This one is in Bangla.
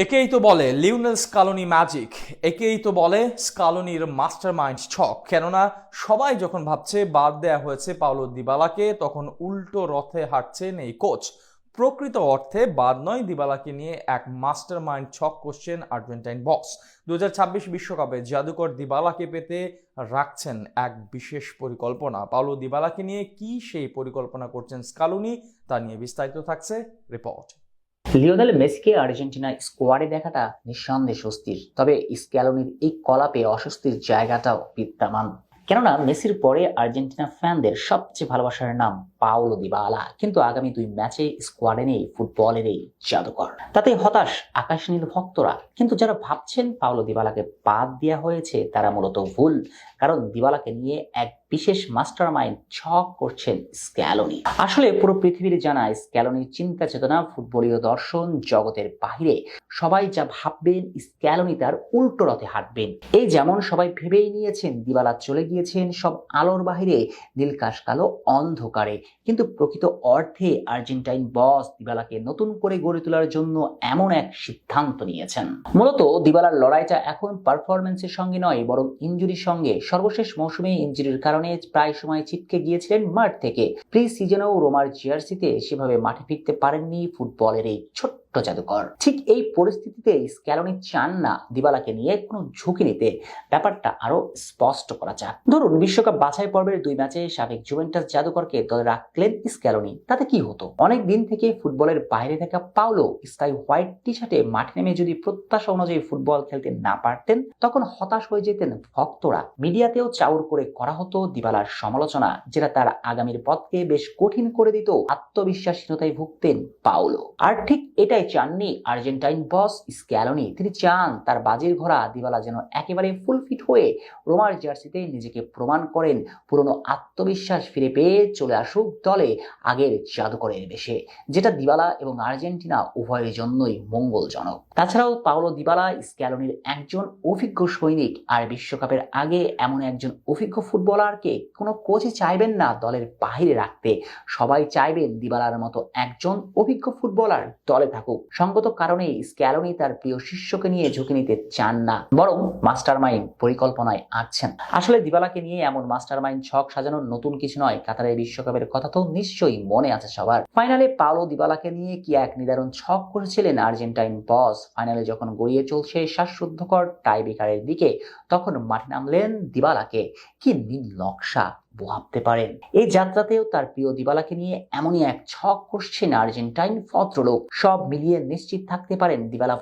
একেই তো বলে লিওনেল স্কালোনি ম্যাজিক, একেই তো বলে স্কালোনির মাস্টারমাইন্ড ছক। কেননা সবাই যখন ভাবছে বাদ দেয়া হয়েছে পাওলো দিবালাকে, তখন উল্টো রথে হাঁটছেন এই কোচ। প্রকৃত অর্থে বাদ নয়, দিবালাকে নিয়ে এক মাস্টারমাইন্ড ছক করছেন আর্জেন্টাইন বস। 2026 বিশ্বকাপে জাদুকর দিবালাকে পেতে রাখছেন এক বিশেষ পরিকল্পনা। পাওলো দিবালাকে নিয়ে কি সেই পরিকল্পনা করছেন স্কালোনি, তা নিয়ে বিস্তারিত থাকছে রিপোর্ট। লিওনেল মেসিকে আর্জেন্টিনা স্কোয়াডে দেখাটা নিঃসন্দেহে স্বস্তির, তবে স্ক্যালোনির এই কলাপে অস্বস্তির জায়গাটাও বিদ্যমান। কেননা মেসির পরে আর্জেন্টিনা ফ্যানদের সবচেয়ে ভালোবাসার নাম পাওলো দিবালা, কিন্তু আগামী 2 ম্যাচে স্কোয়াডে নেই ফুটবলের এই জাদুকর। তাতে হতাশ আকাশ নীল ভক্তরা, কিন্তু যারা ভাবছেন পাওলো দিবালাকে বাদ দেওয়া হয়েছে তারা মূলত ভুল, কারণ দিবালাকে নিয়ে এক বিশেষ মাস্টারমাইন্ড ছক করছেন স্ক্যালোনি। আসলে পুরো পৃথিবীর জানা স্ক্যালোনির চিন্তা চেতনা ফুটবলীয় দর্শন জগতের বাহিরে। সবাই যা ভাববেন স্ক্যালোনি তার উল্টো রথে হাঁটবেন। এই যেমন সবাই ভেবেই নিয়েছেন দিবালা চলে গিয়েছেন সব আলোর বাহিরে, নীলকাশ কালো অন্ধকারে, কিন্তু প্রকৃত অর্থে আর্জেন্টাইন বস দিবালাকে নতুন করে গড়ে তোলার জন্য এমন এক সিদ্ধান্ত নিয়েছেন। মূলত দিবালার লড়াইটা এখন পারফরমেন্সের সঙ্গে নয়, বরং ইনজুরির সঙ্গে। সর্বশেষ মৌসুমে ইনজুরির কারণে প্রায় সময় ছিটকে গিয়েছিলেন মাঠ থেকে। প্রি সিজনেও রোমার জার্সিতে সেভাবে মাঠে ফিরতে পারেননি ফুটবলের এই ছোট্ট জাদুকর। ঠিক এই পরিস্থিতিতে স্ক্যালোনি চান না দিবালাকে নিয়ে কোনো ঝুঁকি নিতে। ব্যাপারটা আরো স্পষ্ট করা যাক। ধরুন বিশ্বকাপ বাছাই পর্বের 2 ম্যাচে সাবেক জুভেন্টাস জাদুকরকে দলে রাখলেন স্ক্যালোনি, তাতে কি হতো? অনেক দিন থেকে ফুটবলের বাইরে থাকা পাওলো স্কাই হোয়াইট টি শার্টে মাঠে নেমে যদি প্রত্যাশা অনুযায়ী ফুটবল খেলতে না পারতেন, তখন হতাশ হয়ে যেতেন ভক্তরা। মিডিয়াতেও চাউর করে করা হতো দিবালার সমালোচনা, যেটা তার আগামীর পথকে বেশ কঠিন করে দিত। আত্মবিশ্বাসহীনতায় ভুগতেন পাওলো। আর ঠিক এটাই চাননি আর্জেন্টাইন বস স্ক্যালোনি। তিনি চান তার বাজির ঘোড়া দিবালা যেন একেবারে ফুল ফিট হয়ে রোমার জার্সিতে নিজেকে প্রমাণ করেন, পুরনো আত্মবিশ্বাস ফিরে পেয়ে চলে আসুক দলে আগের জাদুকরের বেশে, যেটা দিবালা এবং আর্জেন্টিনা উভয়ের জন্যই মঙ্গলজনক। তাছাড়াও পাওলো দিবালা স্ক্যালোনির একজন অভিজ্ঞ সৈনিক, আর বিশ্বকাপের আগে এমন একজন অভিজ্ঞ ফুটবলারকে কোনো কোচই চাইবেন না দলের বাইরে রাখতে। সবাই চাইবেন দিবালার মতো একজন অভিজ্ঞ ফুটবলার দলে থাকুক। সঙ্গত কারণে স্ক্যালোনি তার প্রিয় শিষ্যকে নিয়ে ঝুঁকি নিতে চান না, বরং মাস্টারমাইন্ড পরিকল্পনায় আছেন। আসলে দিবালাকে নিয়ে এমন মাস্টারমাইন্ড ছক সাজানোর নতুন কিছু নয়। কাতারের বিশ্বকাপের কথা তো নিশ্চয়ই মনে আছে সবার। ফাইনালে পাওলো দিবালাকে নিয়ে কি এক নিদারুণ ছক করেছিলেন আর্জেন্টাইন বস। ফাইনালে যখন গড়িয়ে চলছে শ্বাসরুদ্ধকর টাইব্রেকারের দিকে, তখন মাঠে নামলেন দিবালাকে। কি নীল নকশা ভাবতে পারেন। এই যাত্রাতেও তার প্রিয় দিবালাকে নিয়ে এমনই এক ছক করছেন আর্জেন্টাইন ভদ্রলোক। সব মিলিয়ে নিশ্চিত থাকতে পারেন দিবালা